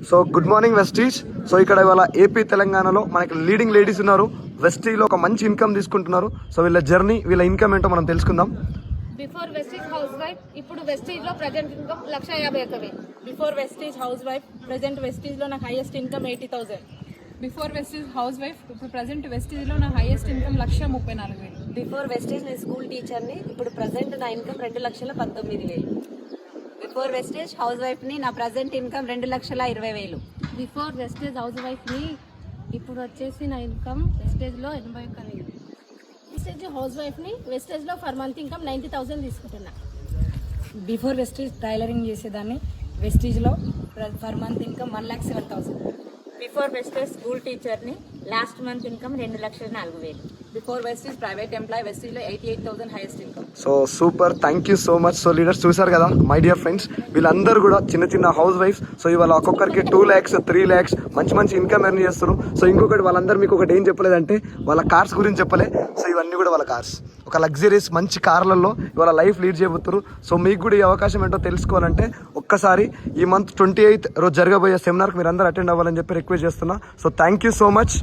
So good morning Vestige. So ఇక్కడ ఇవాళ AP తెలంగాణలో మనకి లీడింగ్ లేడీస్ ఉన్నారు. వెస్టీజ్లో ఒక మంచి ఇన్కమ్ తీసుకుంటున్నారు. సో వీళ్ళ జర్నీ, వీళ్ళ ఇన్కమ్ ఏంటో మనం తెలుసుకుందాం. బిఫోర్ వెస్టీజ్ హౌస్ వైఫ్, ఇప్పుడు వెస్టీజ్ లో present income 1,51,000. Before Vestige house wife, present Vestige లో నాకు highest income 80,000. Before Vestige house wife, ఇప్పుడు ప్రజెంట్ వెస్టీజ్ లో నా హైయెస్ట్ ఇన్కమ్ 1,34,000. బిఫోర్ వెస్టేజ్ నేను స్కూల్ టీచర్ని, ఇప్పుడు ప్రజెంట్ నా ఇన్కమ్ 2,19,000. బిఫోర్ వెస్టేజ్ హౌస్ వైఫ్ని, నా present income 2,20,000. Before Vestige house wife ని, ఇప్పుడు వచ్చేసి నా ఇన్కమ్ వెస్టేజ్ లో 81,000. వెస్టేజ్ హౌస్ వైఫ్ ని, వెస్టేజ్ లో ఫర్ మంత్ ఇన్కమ్ 90,000 తీసుకుంటున్నా. బిఫోర్ వెస్టీజ్ టైలరింగ్ చేసేదాన్ని, వెస్టీజ్లో per month income 1,07,000. Before Vestige school టీచర్ని, last month income 2,04,000. Before Vestige private employee, వెస్టీజ్లో 88,000 highest income. So super, thank you so much. So leaders చూసారు కదా my dear friends, వీళ్ళందరూ కూడా చిన్న చిన్న హౌస్ వైఫ్స్. సో ఇవాళ ఒక్కొక్కరికి 2 lakhs 3 lakhs మంచి మంచి ఇన్కమ్ ఎర్న్ చేస్తారు. సో ఇంకొకటి వాళ్ళందరూ మీకు ఒకటి ఏం చెప్పలేదంటే వాళ్ళ కార్స్ గురించి చెప్పలే. సో ఇవన్నీ కూడా వాళ్ళ కార్స్, ఒక లగ్జరీస్ మంచి కార్లలో ఇవాళ లైఫ్ లీడ్ చేయబోతున్నారు. సో మీకు కూడా ఈ అవకాశం ఏంటో తెలుసుకోవాలంటే ఒక్కసారి ఈ మంత్ 28th రోజు జరగబోయే సెమినార్కి మీరు అందరూ అటెండ్ అవ్వాలని చెప్పి రిక్వెస్ట్ చేస్తున్నా. So thank you so much.